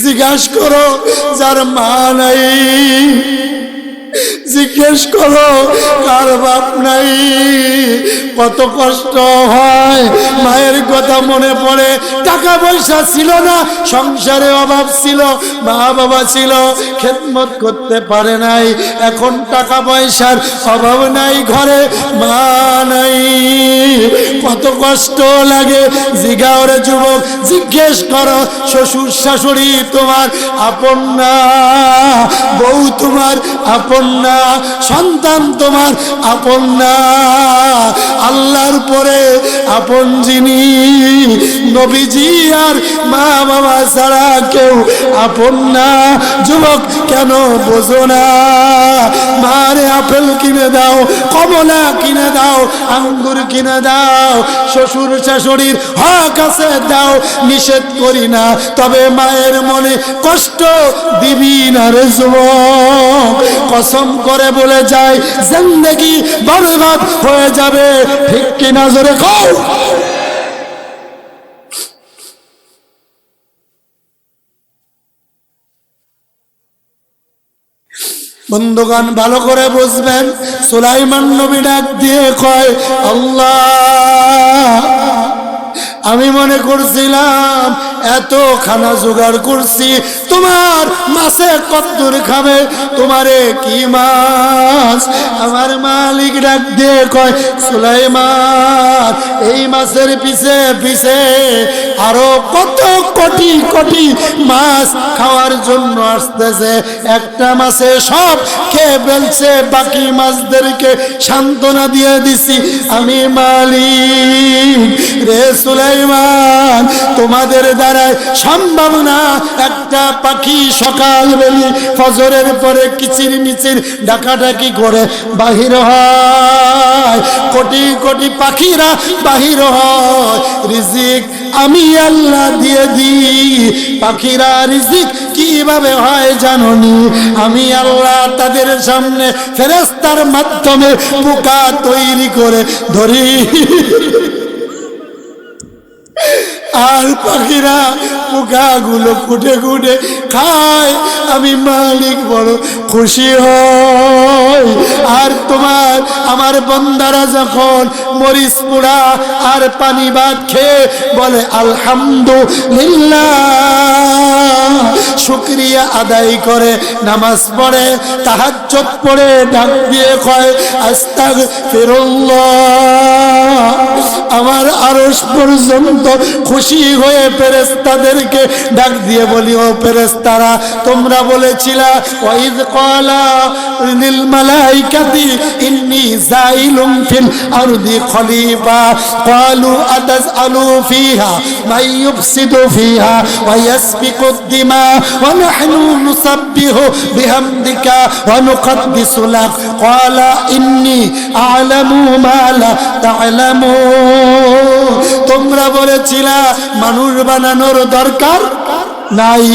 জিজ্ঞাসা করো যার মা নাই, জিজ্ঞেস করো কার বাপ নাই, কত কষ্ট হয়। মায়ের কথা মনে পড়ে। টাকা পয়সা ছিল না, সংসারে অভাব ছিল, মা বাবা ছিল, খেদমত করতে পারে নাই। এখন টাকা পয়সার অভাব নাই, ঘরে মা নাই, কত কষ্ট লাগে। জিগাওরে যুবক, জিজ্ঞেস করো শ্বশুর শাশুড়ি তোমার আপন না, বউ তোমার আপন না, সন্তান তোমার আপন না। আল্লাহর পরে আপন যিনি, নবীজি আর মা বাবা ছাড়া কেউ আপন না। যুবক কেন বোঝো না? মারে আপেল কিনে দাও, কমলা কিনে দাও, আঙ্গুর কিনে দাও, শ্বশুর শাশুড়ির হক আছে দাও, নিষেধ করি না, তবে মায়ের মনে কষ্ট দিবি না রে যুবক। কসম করে বলে যায় জিন্দেগি বরবাদ হয়ে যাবে, ঠিক কিনা জোরে কও। বন্ধুগণ ভালো করে বুঝবেন, সুলাইমান নবী ডাক দিয়ে কয়, আল্লাহ আমি মনে করছিলাম এত খানা জোগাড় করছি, তোমার মাছে কদ্দুর খাবে, তোমারে কি মাছ? আমার মালিক ডাক দিয়ে কয়, সুলাইমান এই মাছের পিছে পিছে আরো কত কোটি কোটি মাছ খাওয়ার জন্য আসতেছে, একটা মাছে সব খেয়ে ফেলছে, বাকি মাছদেরকে সান্ত্বনা দিয়ে দিছি আমি মালিক। রে সুলাইমান তোমাদের দ্বারাই সম্ভব না, একটা পাখি সকাল বেলি ফজরের পরে কিচির মিচির ডাকাডাকি করে বাহির হয়, কোটি কোটি পাখিরা বাহির হয়, রিজিক আমি আল্লাহ দিয়ে দিই। পাখিরা রিজিক কিভাবে হয় জানোনি? আমি আল্লাহ তাদের সামনে ফেরেশতার মাধ্যমে পোকা তৈরি করে ধরি, আর পাখিরা পোকাগুলো কুটে কুটে খায়, আমি মালিক বড় খুশি হই। আর তোমার আমার বন্দারা যখন মরিচ পোড়া আর পানি ভাত খেয়ে বলে আলহামদুলিল্লাহ, শুকরিয়া আদায় করে, নামাজ পড়ে, তাহাজ্জুদ পড়ে, ডাক দিয়ে কয় আস্তাগফিরুল্লাহ, আমার আরশ পর্যন্ত খুশি হয়ে ফেরেশতাদেরকে ডাক দিয়ে বলি, ও ফেরেশতারা তোমরা বলেছিলা ওয়াইদ ক্বালা লিল মালাইকাতি ইন্নী জাইলুম ফিল আরদি খলিফা ক্বালু আতাজআলু ফিহা মান ইউফসিদু ফিহা ওয়া ইয়াসফিকুদ দিমা ওয়া নাহনু নুসাব্বিহু বিহামদিকা ওয়া নুকদ্দিসু লাক ক্বালা ইন্নী আ'লামু মা লা তা'লামুন। তোমরা বলেছিলা মানুষ বানানোর দরকার নাই,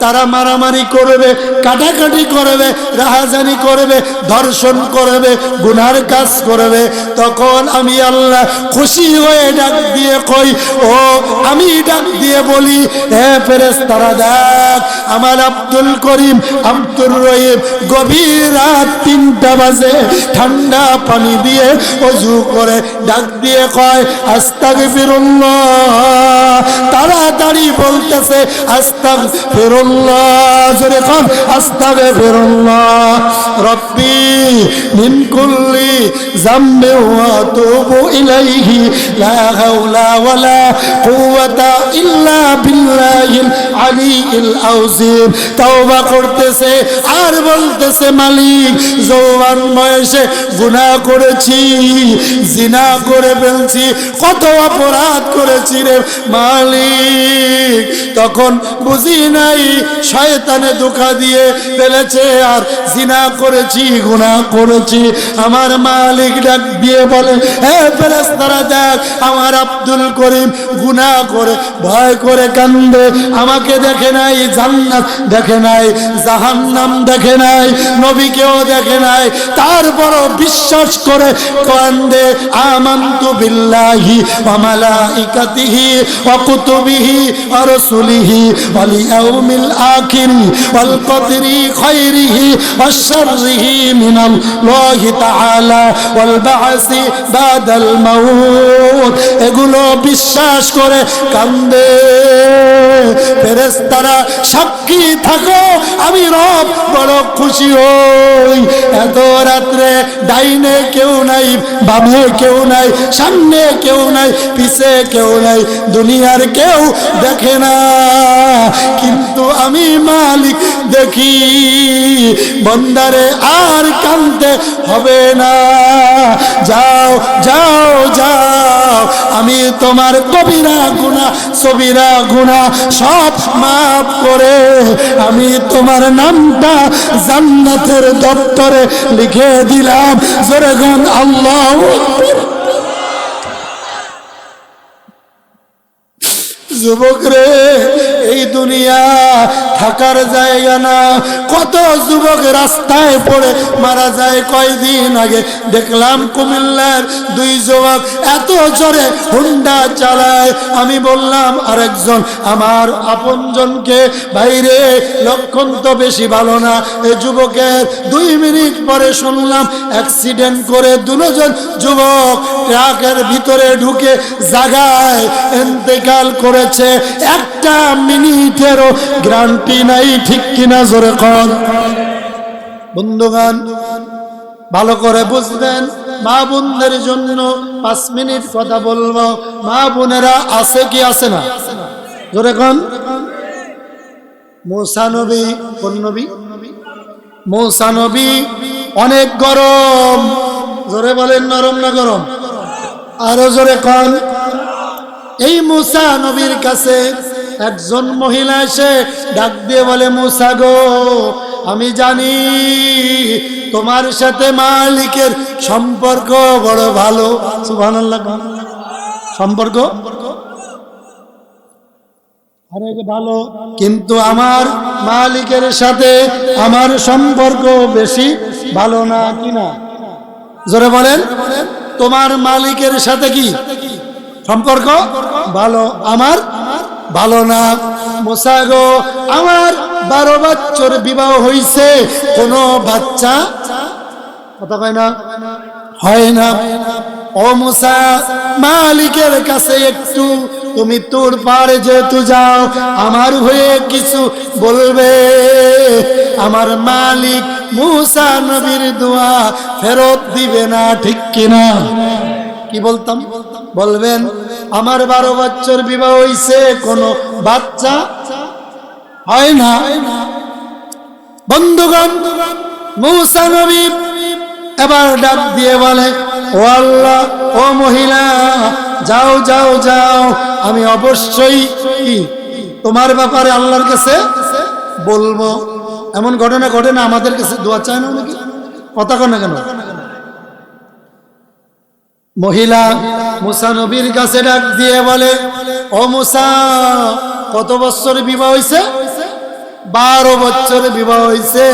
তারা মারামারি করবে, কাটাকাটি করবে, রাহাজানি করবে, ধর্ষণ করবে, গুনার কাজ করবে, তখন আমি আল্লাহ খুশি হয়ে ডাক দিয়ে কই, ও আমি ডাক দিয়ে বলি, হে ফেরেশতারা দেখ আমার আব্দুল করিম আব্দুর রহিম গভীর রাত 3টা বাজে ঠান্ডা পানি দিয়ে ওযু করে ডাক দিয়ে কয় আস্তাগফিরুল্লাহ, তাড়াতাড়ি বলতেছে আস্তাগফিরুল্লাহ, জোরে কোন আস্তাগফিরুল্লাহ রব্বি মিন কুল্লি যামবি ওয়া আতুবু ইলাইহি লা হাওলা ওয়ালা কুওয়াতা ইল্লা বিল্লাহিল আলিয়্যিল আযীম। তওবা করতেছে আর বলতেছে মালিক যৌবন বয়সে গুনাহ করেছি, জিনা করে ফেলছি, কত অপরাধ করেছি রে মালিক, তখন বুঝি নাই শয়তানে ধোঁকা দিয়ে ফেলেছে আর জিনা করেছি, গুনাহ করেছি। আমার মালিক ডাক দিয়ে বলে, হে ফেরেশতারা দেখ আমার আব্দুল করিম গুনাহ করে ভয় করে কান্দে, আমাকে আমাকে দেখে নাই, জান্নাত দেখে নাই, জাহান্নাম দেখে নাই, নবীকেও দেখে নাই, তারপরও বিশ্বাস করে কান্দে আমানতু বিল্লাহি ওয়া মালাইকাতিহি ওয়া কুতুবিহি ওয়া রাসূলিহি ওয়াল ইয়াউমিল আখির ওয়াল কদরি খায়রিহি ওয়া শাররিহি মিনাল্লাহি তাআলা ওয়াল বা'সি বাদাল মাউত, এগুলো বিশ্বাস করে কান্দে। ফেরেশতারা সাক্ষী থাকো আমি রব বড় খুশি হই। এত রাত্রে ডাইনে কেউ নাই, বামে কেউ নাই, সামনে কেউ নাই, পিছে কেউ নাই, দুনিয়ার কেউ দেখে না, কিন্তু আমি মালিক দেখি। বন্দারে আর কাঁদতে হবে না, যাও যাও যাও, আমি তোমার কবিরা গুনাহ সবিরা গুনাহ সব মাফ করে আমি তোমার নামটা জান্নাতের দপ্তরে লিখে দিলাম। জোরে গান আল্লাহু আকবার। যুবক রে, এই দুনিয়া থাকার জায়গা না। কত যুবক রাস্তায় পড়ে মারা যায়। কয়দিন আগে দেখলাম কুমিল্লার দুই যুবক এত জোরে হুন্ডা চালায়, আমি বললাম আরেকজন আমার আপনজনকে, ভাইরে লক্ষণ তো বেশি ভালো না। এই যুবকের 2 মিনিট পরে শুনলাম অ্যাক্সিডেন্ট করে দুজন যুবক ট্রাকের ভিতরে ঢুকে জায়গায় ইন্তেকাল করেছে। একটা মিনিটেরও গ্যারান্টি নাই, ঠিক কিনা জোরে কর। বন্ধুগণ ভালো করে বুঝবেন, মা বোনদের জন্য 5 মিনিট কথা বলবো। মা বোনেরা আছে কি আছে না? জোরে কন। মূসা নবী, কোন নবী? মূসা নবী অনেক গরম। জোরে বলেন, নরম না গরম? আরো জোরে কন। এই মূসা নবীর কাছে একজন মহিলা এসে ডাক দিয়ে বলে, মূসা গো, আমি জানি তোমার সাথে মালিকের সম্পর্ক বড় ভালো। সুবহানাল্লাহ। সম্পর্ক আরে ভালো, কিন্তু আমার মালিকের সাথে আমার সম্পর্ক বেশি ভালো না। কি না? জোরে বলেন। তোমার মালিকের সাথে কি সম্পর্ক? ভালো, আমার ভালো না। মূসা গো, আমার 12 বছর বিবাহ হইছে, কোনো বাচ্চা কথা কয় না, হয় না। ও মূসা, মালিকের কাছে একটু তুমি তোর পারে যেহেতু যাও, আমার হয়ে কিছু বলবে। আমার মালিক মূসা নবীর দোয়া ফেরত দিবে না, ঠিক কিনা? কি বলতাম? বলবেন আমার 12 বছর বিবাহ হইছে, কোনো বাচ্চা হয় না। বন্ধুগণ, মূসা নবী এবার ডাক দিয়ে বলে, ও আল্লাহ, ও মহিলা, যাও যাও যাও, আমি অবশ্যই তোমার ব্যাপারে আল্লাহর কাছে বলবো। এমন ঘটনা ঘটে না? আমাদের কাছে দোয়া চায় না নাকি? কথা কন না কেন? মহিলা মূসা নবীর কাছে ডাক দিয়ে বলে, ও মূসা, কত বছর বিবাহ হইছে? 12 বছর বিবাহ হইছে,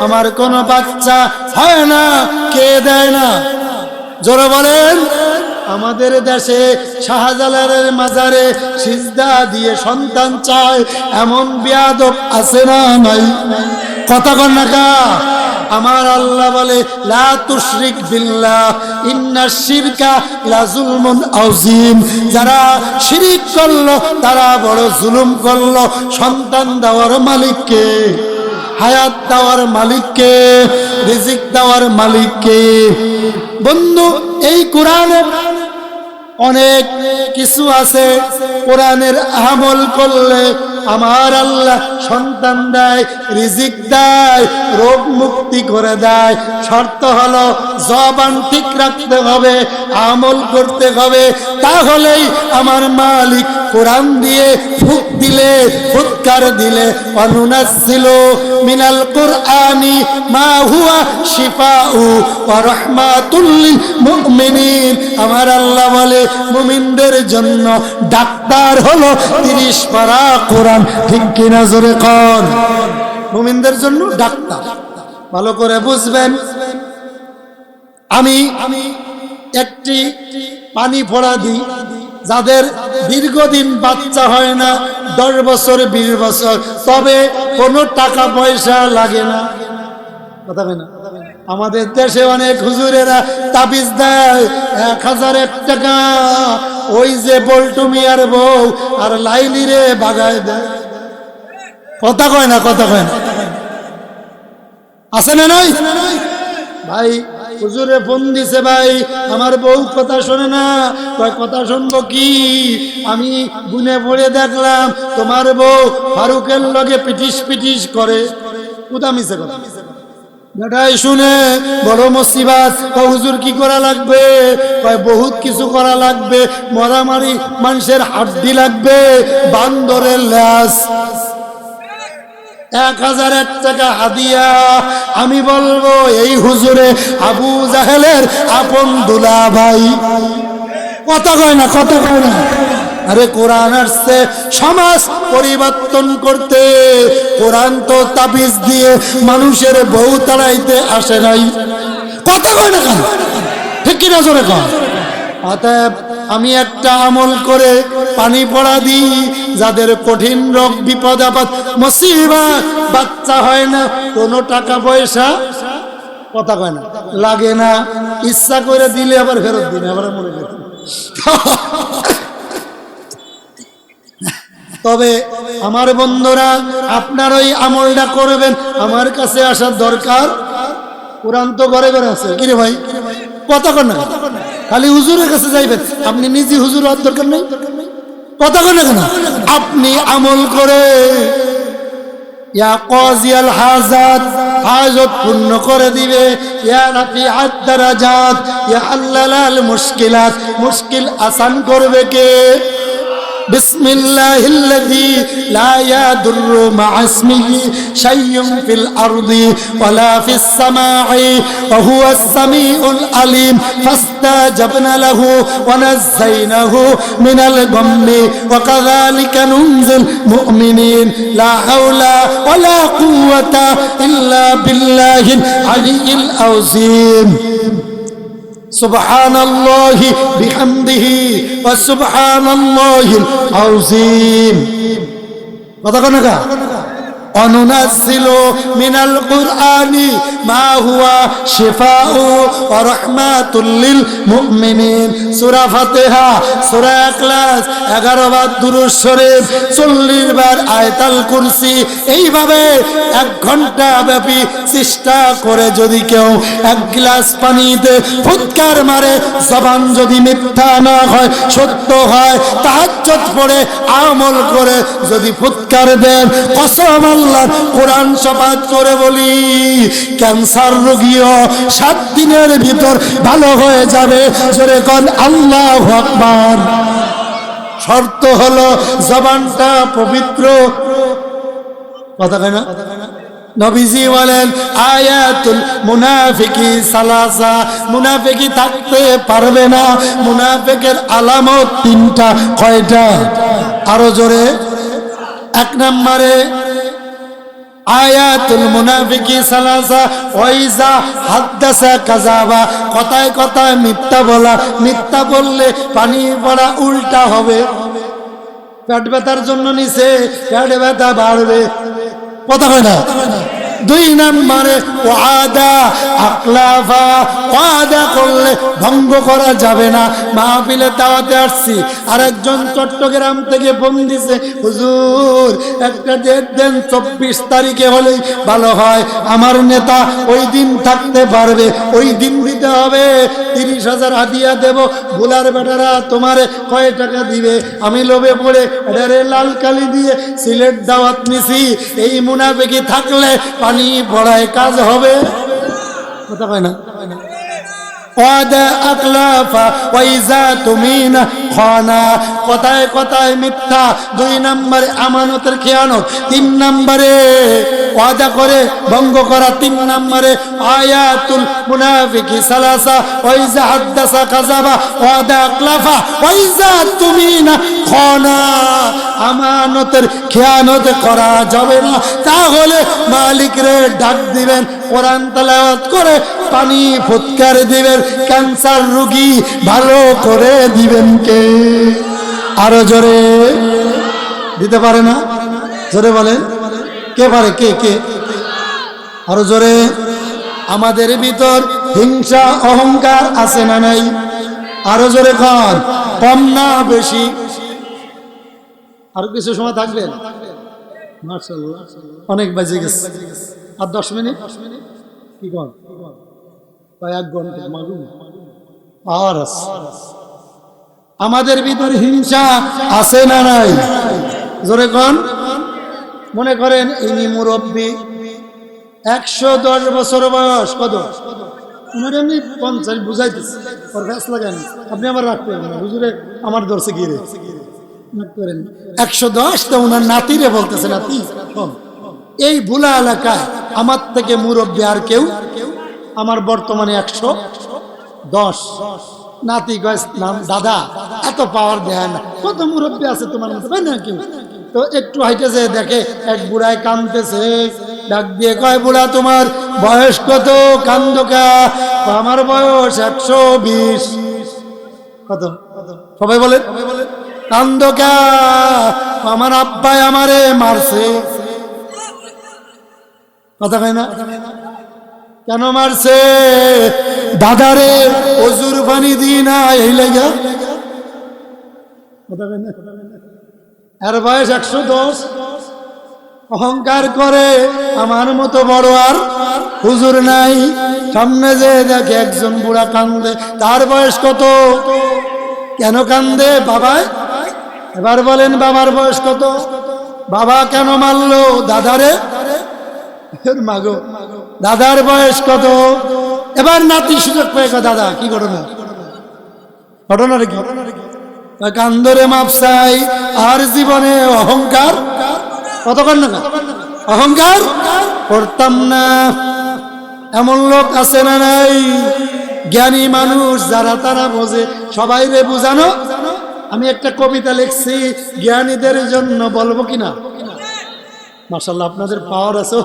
আমার কোনো বাচ্চা হয় না, কে দেয় না? জোরে বলেন। আমাদের দেশে শাহজালালের মাজারে সিজদা দিয়ে সন্তান চায়, এমন বেয়াদব আছে না নাই? কথা কন না কা? আমার আল্লাহ বলে, লা তুশরিক বিল্লাহ ইন্নাশ শিরকা লাযুলমুন আযীম। যারা শিরিক করলো তারা বড় জুলুম করলো। সন্তান দেওয়ার মালিককে, হায়াত দেওয়ার মালিককে, রিজিক দেওয়ার মালিককে। বন্ধু, এই কোরআনে অনেক কিছু আছে, কোরআনের আমল করলে আমার আল্লাহ সন্তান দেয়, রিজিক দেয়, রোগ মুক্তি করে দেয়। শর্ত হলো জবান ঠিক রাখতে হবে, আমল করতে হবে, তাহলেই আমার মালিক কোরআন দিয়ে ফুক দিলে, ফুৎকার দিলে, অনুনাজ্জিলু মিনাল কুরআনি মা হুয়া শিফাউ ওয়া রাহমাতুল লিল মুমিনিন। আমার আল্লাহ বলে, মুমিনদের জন্য ডাক্তার হলো 30 পারা কোরআন। কোরআন, ঠিক কিনা জোরে কোন? মুমিনদের জন্য ডাক্তার, ভালো করে বুঝবেন। আমি একটি পানি ফোড়া দিই যাদের দীর্ঘদিন বাচ্চা হয় না, 10 বছর 20 বছর, তবে কোনো টাকা পয়সা লাগে না। কথা বলে না? আমাদের দেশে অনেক হুজুরেরা তাবিজ দেয় 1001 টাকা, ওই যে বল্টু মিয়ার বউ আর লাইলি রে বাগায় দেয়। কথা কয় না, কথা কয় না, আছে না নাই? ভাই হুজুরে ফোন দিছে, ভাই আমার বউ কথা শোনে না। কয় কথা শুনবো কি, আমি গুনে পড়ে দেখলাম তোমার বউ ফারুকের লগে পিটিস পিটিস করে। কোথা মিছে কথা, বেটাই শুনে বড় মুসিবত। হুজুর কি করা লাগবে? কয় বহুত কিছু করা লাগবে, মরামারি মানুষের হাড্ডি লাগবে, বান্দরের ল্যাস, 1001 টাকা হাদিয়া। আমি বলবো এই হুজুরে আবু জাহেলের আপন দুলা ভাই। কথা কয় না, কথা কয় না। আরে কোরআন আসছে সমাজ পরিবর্তন করতে, কোরআন তো তাবিজ দিয়ে মানুষের বউ তাড়াইতে আসে নাই। কথা কয় না কেন, ঠিক কিনা জোরে কয়? অতএব আমি একটা আমল করে পানি পড়া দিই যাদের কঠিন রোগ বিপদ আপদ মুসিবত, বাচ্চা হয় না, কোনো টাকা পয়সা, কথা কয় না, লাগে না, ইচ্ছা করে দিলে আবার ফেরত দিন, আবার মনে গেছে। তবে আমার বন্ধুরা, আপনার ওই আমলটা করবেন, আমার কাছে আসার দরকার। কোরআন তো ঘরে ঘরে আছে, কিরে ভাই? কথা কন না, খালি হুজুরের কাছে যাইবেন, আপনি নিজে হুজুর হওয়ার দরকার নেই। কথা কন না কেন? আপনি আমল করে ইয়া কাজিয়াল হাজাত, হাজত পূর্ণ করে দিবে। ইয়া রাফিআত দারাজাত, ইয়া হাল্লালাল মুশকিলাত, মুশকিল আসান করবে কে? বিসমিল্লাহিল্লাযী লা ইয়াদুররু মা'a ইসমিহি শাইউন ফিল আরদি ওয়ালা ফিস সামা'i ওয়া হুয়াস সামিউল আলিম ফাস্তাজাবনা লাহু ওয়া নাযায়নাহু মিনাল গাম্মি ওয়া কাযালিকা নুনজিল মুমিনিন লা হাওলা ওয়ালা কুওয়াতা ইল্লা বিল্লাহিল আলিয়্যিল আযীম। সুবহানাল্লাহি বিহামদিহি ওয়া সুবহানাল্লাহিল আযীম। কথা কোন না? অনুনাজ্জিলু মিনাল কুরআনি মা হুয়া শিফাউ ওয়া রাহমাতুল লিল মুমিনিন। সূরা ফাতিহা, সূরা ইখলাস, 11 বার দুরূদ শরীফ, 40 বার আয়াতুল কুরসি। এইভাবে 1 ঘন্টা ব্যাপী চেষ্টা করে যদি কেউ 1 গ্লাস পানিতে ফুৎকার মারে, জবান যদি মিথ্যা না হয়, সত্য হয়, তাহাজ্জুদ পড়ে আমল করে যদি ফুৎকার দেন, কসম আল্লাহর কোরআন শপথ করে বলি, ক্যান্সার রোগীও 7 দিনের ভিতর ভালো হয়ে যাবে। জোরে কোন আল্লাহু আকবার। শর্ত হলো জবানটা পবিত্র। কথা কয় না? নবীজি বলেন আয়াতুল মুনাফিকি সালাসা, মুনাফিকি থাকতে পারবে না। মুনাফিকের আলামত 3টা। কয়টা? আরো জোরে। 1 নম্বরে আয়াতুল মুনাফিকি সালাসা ওয়াইজা হাদাসা কাযাবা, কথায় কথায় মিথ্যা বলা, মিথ্যা বললে পানি পড়া উল্টা হবে। পেট ব্যথার জন্য নিছে, পেট ব্যথা বাড়বে। কথা হয় না? 2 নম্বরে ওয়াদা আকলাফা, ওয়াদা করলে ভঙ্গ করা যাবে না। মাহফিলে দাওয়াতে আসছি, আরেকজন চট্টগ্রাম থেকে ফোন দিছে, হুজুর একটা ডেট দেন, 24 তারিখে হলেই ভালো হয়, আমার নেতা ওই দিন থাকতে পারবে, ওই দিন দিতে হবে 30,000 হাদিয়া দেব। ভোলার বেটারা তোমারে কয় টাকা দিবে? আমি লোভে পড়ে এটারে লাল কালি দিয়ে সিলেট দাওয়াত নিছি। এই মুনাফিকি থাকলে পানি পড়ায় কাজ হবে। কথা কয় না? ওয়াদা আকলাফা ওয়াইজা তুমিনা খানা, কথায় কথায় মিথ্যা। 2 নম্বরে আমানতের খেয়ানত। 3 নম্বরে ওয়াদা করে ভঙ্গ করা। 3 নম্বরে আয়াতুল মুনাফিকি সালাসা ওয়াইজা হাদাসা কাযাবা ওয়াদা আকলাফা ওয়াইজা তুমিনা খনা, আমানতের খেয়ানত করা যাবে না। তাহলে মালিক রে ডাক দিবেন, কোরআন তেলাওয়াত করে পানি ফুৎকার দিবেন, ক্যান্সার রোগী ভালো করে দিবেন কে? আরো জোরে দিতে পারে না? জোরে বলেন, কে পারে? কে কে? আরো জোরে। আমাদের ভিতর হিংসা অহংকার আছে না নাই? আরো জোরে কর, কম না বেশি? আরো কিছু সময় থাকবেন? মাশাআল্লাহ, অনেক বাজে গেছে, আর 10 মিনিট কি কর? প্রায় 1 ঘন্টা মালুম। আর আমাদের ভিতর হিংসা আছে না নাই? জোরে কন। মনে করেন ইনি মুরব্বী, 110 বছর বয়স, কত? উনার এমনি 50 বুঝাইতেছে, ওর ফ্যাস লাগান, আপনি আবার রাগ করেন না, হুজুরে আমার দর্শে গিয়ে করেন 110, তো উনার নাতিরে বলতেছে নাতি। এই ভুলা এলাকায় আমার থেকে মুরব্বী আর কেউ? আমার বর্তমানে 110। নাতি কয় দাদা এত পাওয়ার দেয় না, কত মুরব্বী আছে তোমার মতো, না কেউ? তো একটু হাইটে যে দেখে এক বুড়ায় কাঁদতেছে, ডাক দিয়ে কয়, বুড়া তোমার বয়স কত? কান্দকা? আমার বয়স 120। কত? সবাই বলে কান্দকা? আমার আব্বাই আমারে মারছে। কথা কয় না? কেন মারছে? দাদারে অজুর পানি দিই না, এই লেগা। কথা কয় না? এর বয়স 110, অহংকার করে আমার মতো বড় আর হুজুর নাই। সামনে যে দেখে একজন বুড়া কান্দে, তার বয়স কত? কেন কান্দে? বাবায়। এবার বলেন বাবার বয়স কত? বাবা কেন মারলো দাদারে? মাগো, দাদার বয়স কত? এবার নাতি সুযোগ পেয়ে কয়, দাদা কি ঘটনা? ঘটনা রে কি? কান্দরে মাপসাই আর জীবনে অহংকার কতক্ষণ না? অহংকার করতাম না। এমন লোক আছে না নাই? জ্ঞানী মানুষ যারা, তারা বোঝে। সবাই রে বুঝানো। আমি একটা কবিতা লিখছি জ্ঞানীদের জন্য, বলবো কিনা? মাশাআল্লাহ, আপনাদের পাওয়ার আছে,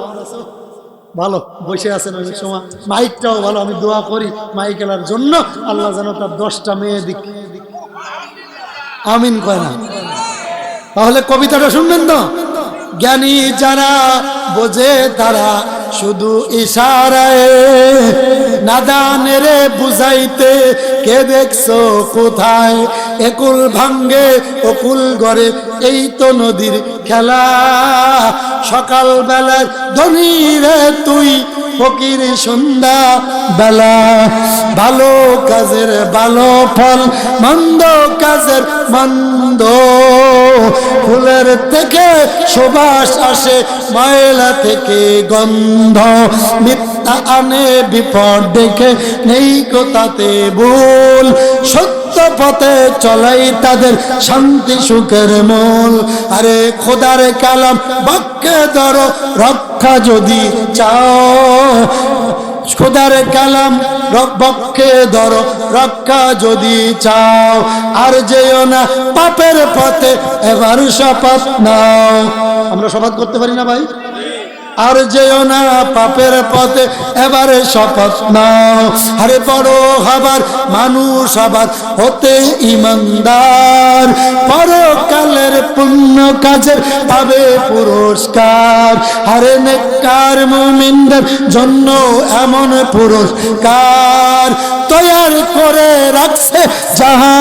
ভালো বসে আছেন। অনেক সময় মাইকটাও ভালো, আমি দোয়া করি মাইক এলার জন্য, আল্লাহ যেন তার 10টা মেয়ে দিক। আমিন কয় না? তাহলে কবিতাটা শুনবেন তো? জ্ঞানী যারা বোঝে তারা শুধু ইশারায়, নাদানের বুঝাইতে কে দেখছো কোথায়? একুল ভাঙ্গে অকুল গড়ে, এই তো নদীর খেলা। সকাল বেলার ধনী রে তুই, ফকির সন্ধ্যা বেলা। ভালো কাজের ভালো ফল, মন্দ কাজের মন্দ। ফুলের থেকে সুবাস আসে, ময়লা থেকে গন্ধ। মিথ্যা আনে বিপদ, দেখে নেই কোথাতে ভুল। সত্য পথে চলাই তাদের শান্তি সুখের মূল। আরে খোদার কালাম বাক্যে ধরো, রক্ষা যদি চাও। খোদার কালাম বক্ষে ধরো, রক্ষা যদি চাও। আর যেও না পাপের পথে, এবার শপথ নাও। আমরা শপথ করতে পারি না ভাই? আর যেও না পাপের পথে, এবারে শপথ নাও। আরে বড় হবার মানুষ আবার হতে ইমানদার। পরকালের পুণ্য কাজের পাবে পুরস্কার। আরে নেককার মুমিনদের জন্য এমন পুরস্কার তৈয়ার করে রাখছে, যাহা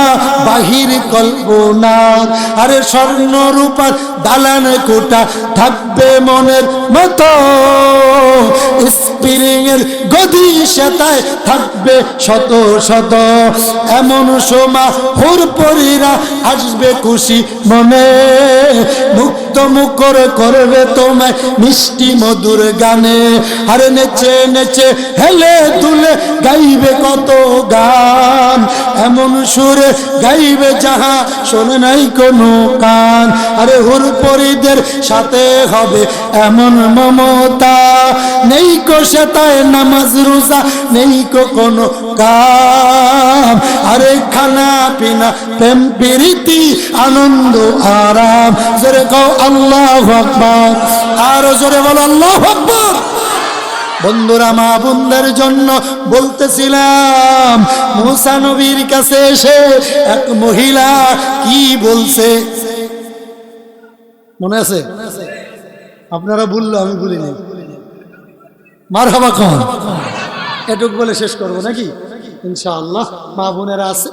বাহির কল্পনার। আরে স্বর্ণ রূপার দালান কোটা থাকবে মনের মতো। স্প্রিং এর গদি সেতায় থাকবে শত শত। এমন সময় হুর পরীরা আসবে খুশি মনে, মুক্ত মুগ্ধ মুখর করবে তোমায় মিষ্টি মধুর গানে। আর নেচে নেচে হেলে দুলে গাইবে কত গান, এমন সুরে গাইবে যাহা শোনে নাই কোনো কান। আরে হুর পরীদের সাথে হবে এমন মমতা, নেই কো সেতায় নামাজ রোজা নেই কো কোনো কাম। আরে খানা পিনা প্রেম প্রীতি আনন্দ আরাম। জোরে কও আল্লাহু আকবার, আর জোরে বলো আল্লাহু আকবার। বন্ধুরা, মা বোনদের জন্য বলতেছিলাম, মুসা নবীর কাছে এসে এক মহিলা কি বলছে মনে আছে? আপনারা বললো, আমি বলিনি। মারহাবা কোন এটুক বলে শেষ করবো নাকি ইনশাআল্লাহ। মা বোনেরা আছে,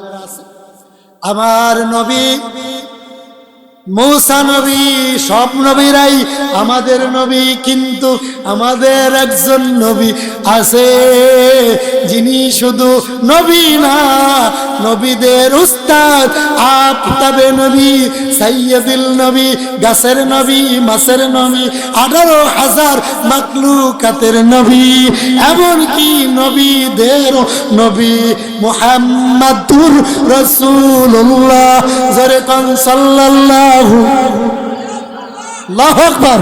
আমার নবী মুসা নবী, সব নবীরাই আমাদের নবী, কিন্তু আমাদের একজন নবী আছে যিনি শুধু নবী না, নবীদের উস্তাদ, আফতাবে নবী, সাইয়্যিদুল নবী, গাছের নবী, মাছের নবী, 18,000 মাখলুকাতের নবী, এমনকি নবীদের নবী মুহাম্মাদুর রাসূলুল্লাহ। জোরে কোন সাল্লাল্লাহু আল্লাহু আকবার।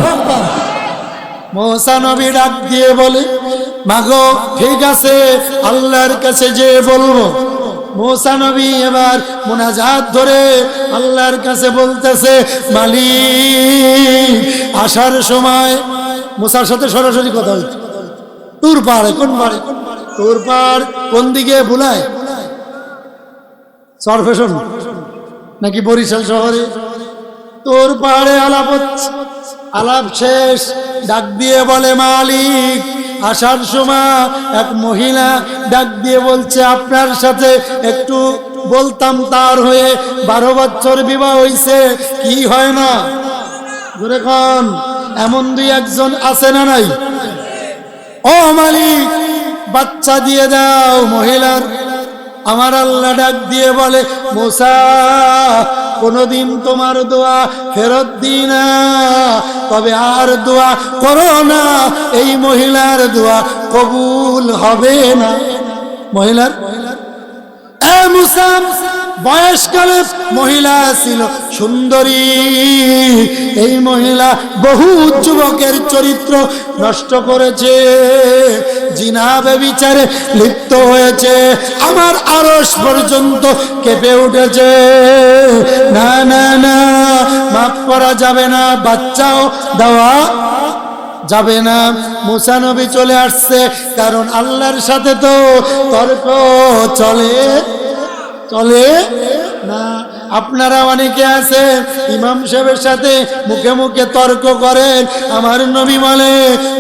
মুসা নবী ডাক দিয়ে বলে, মাগো ঠিক আছে, আল্লাহর কাছে যে বলবো। মুসা নবী এবার মুনাজাত ধরে আল্লাহর কাছে বলতেছে, মালিক আসার সময় মুসার সাথে সরাসরি কথা হচ্ছে। তুর পাহাড়ে, কোন পাহাড়ে? তুর পাহাড় কোন দিকে বুলায়? সরফেশন নাকি বরিশাল শহরে? তোর পাহাড়ে আলাপ হচ্ছে, আলাপ শেষ, ডাক দিয়ে বলে, মালিক আসার সময় এক মহিলা ডাক দিয়ে বলছে, আপনার সাথে একটু বলতাম, তার হয়ে 12 বছর বিবাহ হইছে, কি হয় না? ধরে কোন এমন 2-1 আছে না নাই? ও মালিক বাচ্চা দিয়ে দাও মহিলার। আমার আল্লাহ ডাক দিয়ে বলে, মুসা কোনদিন তোমার দোয়া ফেরত দিই না, তবে আর দোয়া করো না, এই মহিলার দোয়া কবুল হবে না। মহিলার মুসা বয়সকালে মহিলা ছিল সুন্দরী, এই মহিলা বহু যুবকের চরিত্র নষ্ট করেছে, জিনা ব্যভিচারে লিপ্ত হয়েছে, আমার আরশ পর্যন্ত কেঁপে উঠেছে। না না না, মাফ করা যাবে না, বাচ্চাও দেওয়া যাবে না। মুসা নবী চলে আসছে, কারণ আল্লাহর সাথে তো তর্ক চলে না। আপনারা অনেকে আছেন ইমাম সাহেবের সাথে মুখে মুখে তর্ক করেন, আমার নবী বলে,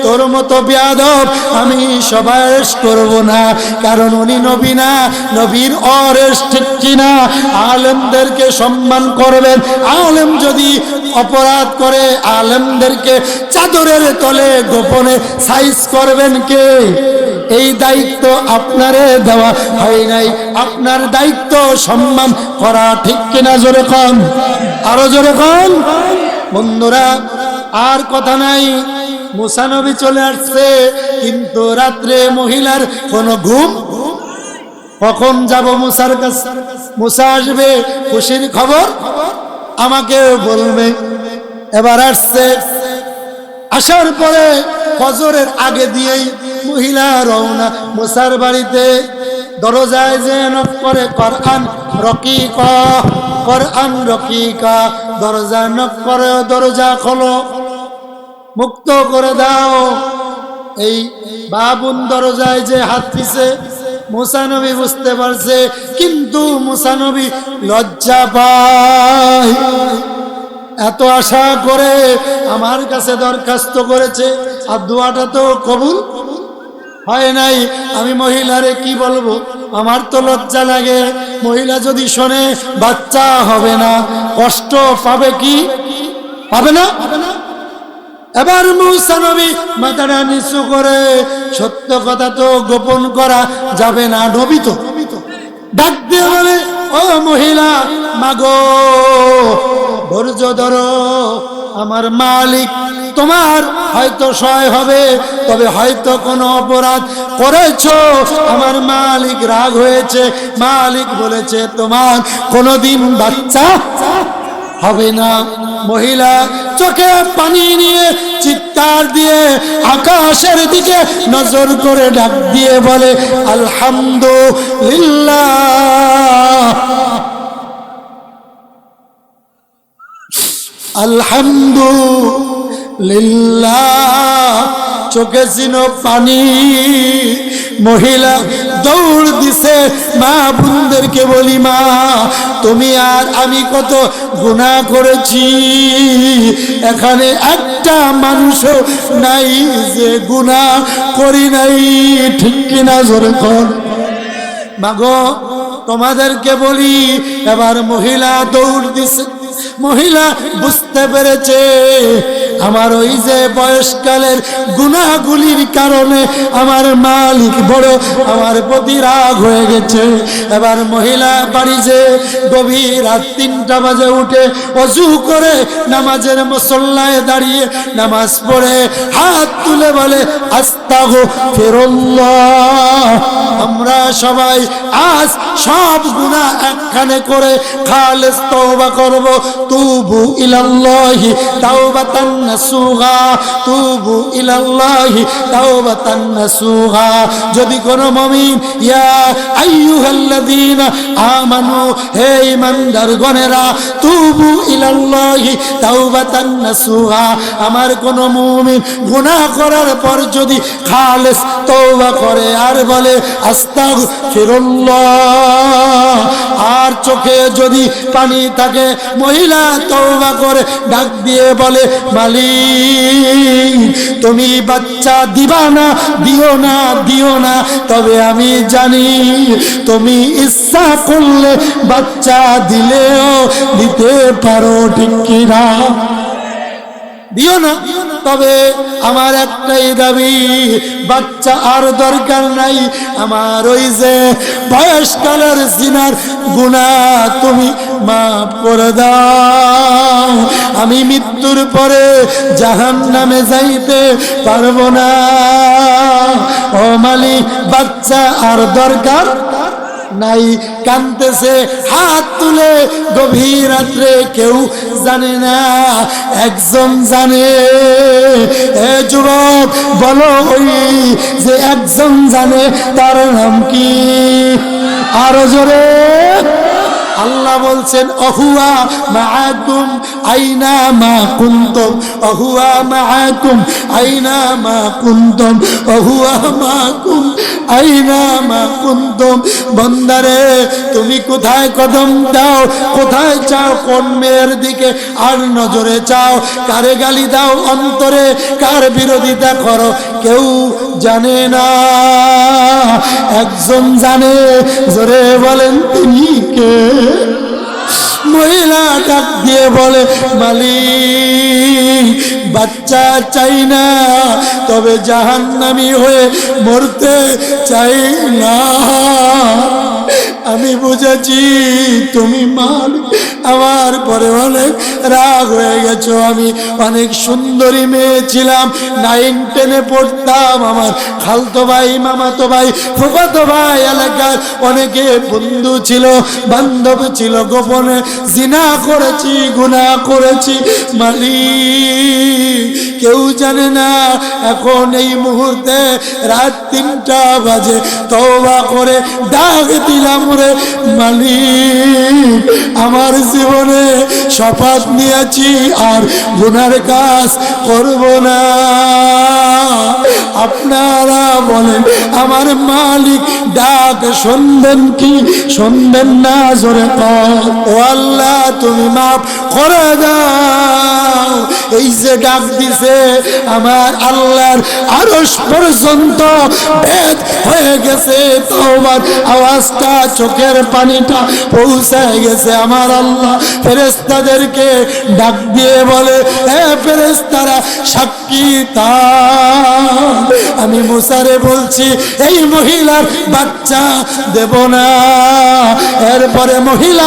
তোর মতো বেয়াদব আমি সবাস করব না, কারণ উনি নবী না, নবীর অরেস, ঠিক কিনা? আলেমদেরকে সম্মান করবেন, আলেম যদি অপরাধ করে আলেমদেরকে চাদরের তলে গোপনে সাইজ করবেন কে? এই দায়িত্ব আপনারে দেওয়া হয় নাই, আপনার দায়িত্ব সম্মান করা, ঠিক কিনা? জোরে কন, আরো জোরে কন। বন্ধুরা আর কথা নাই, মুসা নবী চলে আসছে, কিন্তু রাত্রে মহিলার কোনো ঘুম। কখন যাব মুসার কাছে? মুসা আসবে, খুশির খবর আমাকে বলবে। এবার আসছে, আসার পরে ফজরের আগে দিয়েই মহিলা রওনা মুসার বাড়িতে। দরজায় যে নক করে, কোরআন রকিকা, কোরআন রকিকা, দরজা নক করে, দরজা খোলো, মুক্ত করে দাও। এই বাবুন দরজায় যে হাত দিছে, মুসা নবী বুঝতে পারছে, কিন্তু মুসা নবী লজ্জা পায়। এত আশা করে আমার কাছে দরখাস্ত করেছে, আর দোয়াটা তো কবুল হয় নাই, আমি মহিলারে কি বলবো? আমার তো লজ্জা লাগে, মহিলা যদি শোনে বাচ্চা হবে না, কষ্ট পাবে, কি পাবে না? এবার মুসা নবী মাথাটা নিচু করে, সত্য কথা তো গোপন করা যাবে না, নবী তো, ডাক দিয়ে বলে, ও মহিলা, মাগো ধৈর্য ধরো, আমার মালিক তোমার হয়তো সহায় হবে, তবে হয়তো কোনো অপরাধ করেছো, আমার মালিক রাগ হয়েছে, মালিক বলেছে তোমার কোনোদিন বাচ্চা হবে না। মহিলা চোখে পানি নিয়ে চিৎকার দিয়ে আকাশের দিকে নজর করে ডাক দিয়ে বলে আলহামদুলিল্লাহ, আলহামদুলিল্লাহ। চোখে ছিল পানি, মহিলা দৌড় দিছে। মা বোনদেরকে বলি, মা তুমি আর আমি কত গুনাহ করেছি, এখানে একটা মানুষও নাই যে গুনাহ করি নাই, ঠিক কিনা জোরে কর। মাগো তোমাদেরকে বলি, এবার মহিলা দৌড় দিছে। মহিলা বুঝতে পেরেছে আমার ওই যে বয়সকালের গুনাহগুলির কারণে আমার মালিক বড় আমার প্রতি রাগ হয়ে গেছে। এবার মহিলা বাড়ি যে গভীর রাত 3টা বাজে উঠে ওযু করে নামাজের মুসল্লায় দাঁড়িয়ে নামাজ পড়ে হাত তুলে বলে আস্তাগফিরুল্লাহ। আমরা সবাই আজ সব গুনাহ একখানে করে খালেস তওবা করব। তুবু ইলাল্লাহি তাওবাতান নাসুহা, তুবু ইলাল্লাহি তাওবাতান নাসুহা। যদি কোনো মুমিন ইয়া আইয়ুহাল্লাযীনা আমানু, হে ঈমানদারগণেরা, তুবু ইলাল্লাহি তাওবাতান নাসুহা, আমার কোন মুমিন গুনাহ করার পর যদি খালেস তওবা করে আর বলে আস্তাগফিরুল্লাহ, আর চোখে যদি পানি থাকে, মহিলা তওবা করে ডাক দিয়ে বলে মালিক তুমি বাচ্চা দিবা না, দিও না, দিও না, তবে আমি জানি তুমি ইচ্ছা করলে বাচ্চা দিলেও দিতে পারো, ঠিক কিনা? দিও না, তবে আমার একটাই দাবি, বাচ্চা আর দরকার নাই, আমার ওই যে বয়সকালের জিনার গুনাহ তুমি মাফ করে দাও। আমি মৃত্যুর পরে জাহান্নামে যাইতে পারবো না। ও মালিক, বাচ্চা আর দরকার নাই। কানতেছে হাত তুলে গভীর রাত্রে, কেউ জানে না, একজন জানে। এ যুবক বলো, ওই যে একজন জানে তার নাম কি? আরো জোরে। আল্লাহ বলছেন অহুয়া মাআকুম আইনা মা কুনতুম, অহুয়া মাআকুম আইনা মা কুনতুম, অহুয়া মাআকুম আইনা মা কুনতুম। বান্দারে তুমি কোথায় কদম দাও, কোথায় চাও, কোন মেয়ের দিকে আর নজরে চাও, কারে গালি দাও অন্তরে, কার বিরোধিতা করো, কেউ জানে না, একজন জানে। জোরে বলেন তিনি কে? মহিলা ডাক দিয়ে বলে মালিক বাচ্চা চাই না, তবে জাহান্নামী হয়ে মরতে চাই না। আমি বুঝেছি তুমি মালিক, আমার পরে অনেক রাগ হয়ে গেছো। আমি অনেক সুন্দরী মেয়ে ছিলাম, 9, 10-এ পড়তাম। আমার খালতো ভাই, মামাতো ভাই, ফুফাতো ভাই, এলাকার অনেকে বন্ধু ছিল, বান্ধব ছিল, গোপনে জিনা করেছি, গুনাহ করেছি। মালিক কেউ জানে না। এখন এই মুহূর্তে রাত 3টা বাজে তওবা করে ডাক দিলাম, রে মালিক আমার জীবনে শপথ নিয়েছি আর গুনার কাজ করব না। আপনারা বলেন আমার মালিক ডাক শুনবেন কি শুনবেন না? জোরে কর। ও আল্লাহ তুমি মাফ করে দাও। এই যে ডাক দিছে আমার আল্লাহর আরশ পর্যন্ত ভেদ হয়ে গেছে, তওবার আওয়াজটা, চোখের পানিটা পৌঁছায় গেছে। আমার আল্লাহ ফেরেশতাদেরকে ডাক দিয়ে বলে, হে ফেরেশতারা সাক্ষী তা আমি মুসারে বলছি এই মহিলার বাচ্চা দেব না। এরপরে মহিলা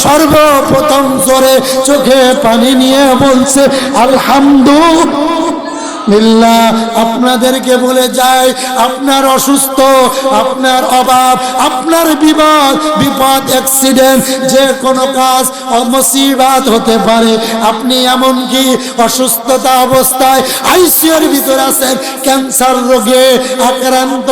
সর্বপ্রথম জোরে চোখে পানি নিয়ে বলছে আলহামদুলিল্লাহ। আপনাদেরকে বলে যায়, আপনার অসুস্থ, আপনার অভাব, আপনার বিপদ, অ্যাক্সিডেন্ট, যে কোনো কাজ মুসিবত হতে পারে। আপনি এমনকি অসুস্থতা অবস্থায় আইসিইউর ভিতর আছেন, ক্যান্সার রোগে আক্রান্ত,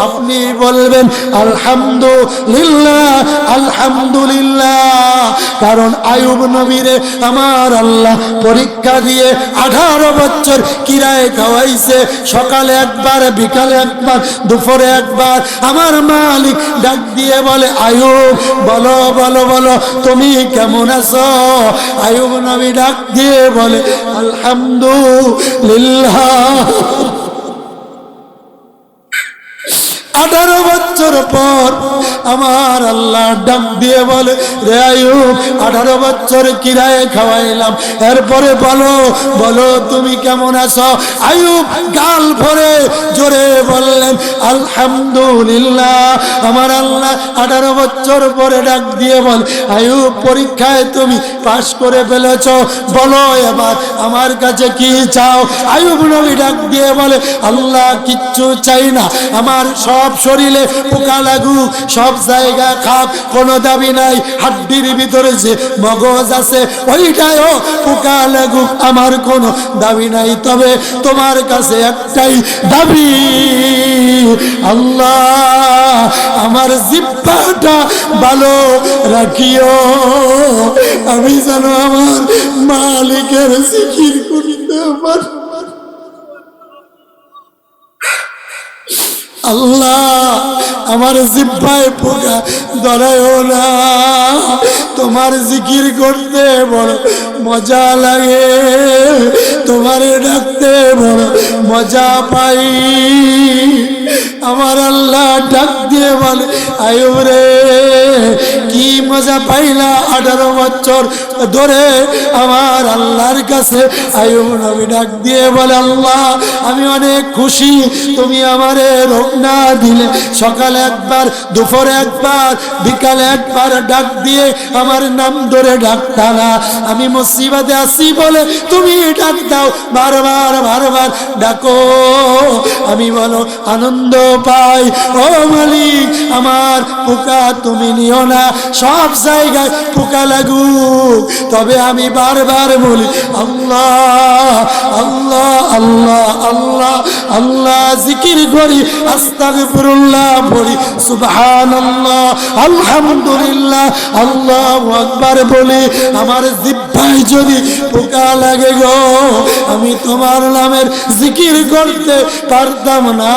আপনি বলবেন আলহামদুলিল্লাহ, আলহামদুলিল্লাহ। কারণ আইয়ুব নবীরে আমার আল্লাহ পরীক্ষা দিয়ে 18 বছর কিরায় খাওয়াইছে। সকালে একবার, বিকালে একবার, দুপুরে একবার। আমার মালিক ডাক দিয়ে বলে আইয়ুব বলো বলো বলো তুমি কেমন আছো? আইয়ুব নবী ডাক দিয়ে বলে আলহামদুলিল্লাহ। 18 বছর পর আমার আল্লাহ ডাক দিয়ে বলে রে আইয়ুব 18 বছর কিরায় খাওয়াইলাম, এরপরে বলো বলো তুমি কেমন আছো? আইয়ুব গাল ভরে জোরে বললেন আলহামদুলিল্লাহ। আমার আল্লাহ 18 বছর পরে ডাক দিয়ে বল আইয়ুব পরীক্ষায় তুমি পাশ করে ফেলেছ, বলো এবার আমার কাছে কি চাও? আইয়ুব নবী ডাক দিয়ে বলে আল্লাহ কিচ্ছু চাই না, আমার সব শরীরে পোকা লাগুক, সব জায়গা খাক, কোনো দাবি নাই। হাড্ডির ভিতরে যে মগজ আছে ওইটাও পোকা লাগুক, আমার কোনো দাবি নাই। তবে তোমার কাছে একটাই দাবি, আল্লাহ আমার জিহ্বাটা ভালো রাখিও, আমি যেন আমার মালিকের জিকির করিতে পারি। আল্লাহ আমার জিহ্বায় পোকা ধরায়ও না, তোমার জিকির করতে বড় মজা লাগে, তোমারে ডাকতে বড় মজা পাই। আমার আল্লাহ ডাক দিয়ে বলে আইয়ুব রে কি মজা পাইলা 18 বছর ধরে আমার আল্লাহর কাছে? আইয়ুব নবী ডাক দিয়ে বলে আল্লাহ আমি অনেক খুশি, তুমি আমারে রোগ না দিলে। সকালে একবার, দুপুরে একবার, বিকালে একবার ডাক দিয়ে আমার নাম ধরে ডাকতা না। আমি মুসিবতে আছি বলে তুমি ডাক দাও, বারবার বারবার ডাকো, আমি বলো আনন্দ পাই। ও মালিক আমার পোকা তুমি নিও না, সব জায়গায় পোকা লাগুক, তবে আমি বারবার বলি আল্লাহ আল্লাহ আল্লাহ আল্লাহ আল্লাহ জিকির করি, আস্তাগফিরুল্লাহ পড়ি, সুবহানাল্লাহ, আলহামদুলিল্লাহ, আল্লাহু আকবার বলি। আমার জিহ্বায় যদি পোকা লাগে গো, আমি তোমার নামের জিকির করতে পারতাম না।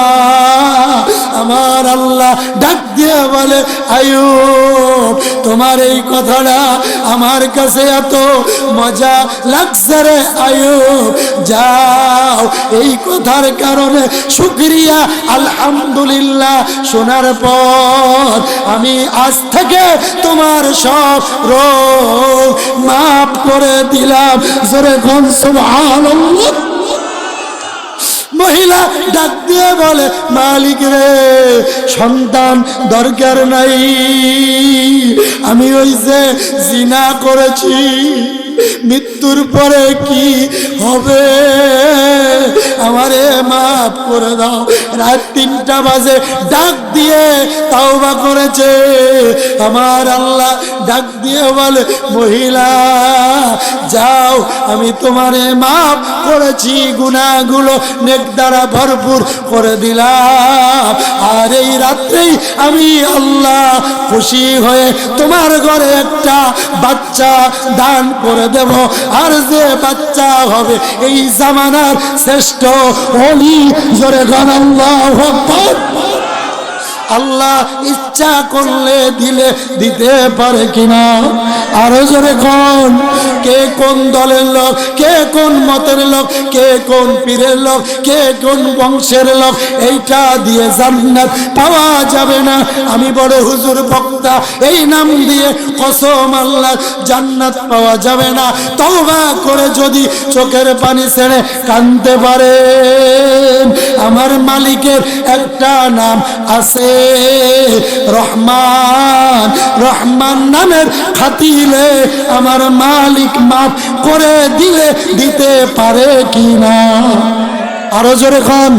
আমার আল্লাহ ডাক দিয়ে বলে আইয়ুব তোমার এই কথাটা আমার কাছে এত মজা লাগছে রে আইয়ুব, যাও এই কথার কারণে শুকরিয়া আলহামদুলিল্লাহ শোনার পর আমি আজ থেকে তোমার সব রোগ মাফ করে দিলাম। জোরে কোন সুবহানাল্লাহ। মহিলা ডাক দিয়ে বলে মালিক রে সন্তান দরকার নাই, আমি ওই যে জিনা করেছি, মৃত্যুর পরে কি হবে, আমারে মাফ করে দাও। রাত 3টা বাজে ডাক দিয়ে তাওবা করেছে। আমার আল্লাহ ডাক দিয়ে বলে মহিলা যাও আমি তোমারে মাফ করেছি, গুনাহগুলো নেক দ্বারা ভরপুর করে দিলাম। আর এই রাত্রেই আমি আল্লাহ খুশি হয়ে তোমার ঘরে একটা বাচ্চা দান করে দেব। আর যে বাচ্চা হবে এই জামানার শ্রেষ্ঠ ওলি, জোরে গান আল্লাহু আকবার। আল্লাহ ইচ্ছা করলে দিলে দিতে পারে কিনা আরো জোরে কোন, কে কোন দলের লোক, কে কোন মতের লোক, কে কোন পীরের লোক, কে কোন বংশের লোক, এইটা দিয়ে জান্নাত পাওয়া যাবে না। আমি বড় হুজুর বক্তা, এই নাম দিয়ে কসম আল্লাহ জান্নাত পাওয়া যাবে না। তওবা করে যদি চোখের পানি ছেড়ে কাঁদতে পারেন আমার মালিকের একটা নাম আছে রহমান। রহমান নামের খাতিলে আমার মালিক মাফ করে দিতে পারে কিনা? আরো জোরে খান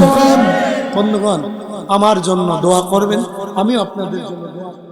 বন্ধুগণ, আমার জন্য দোয়া করবেন, আমিও আপনাদের জন্য দোয়া করব।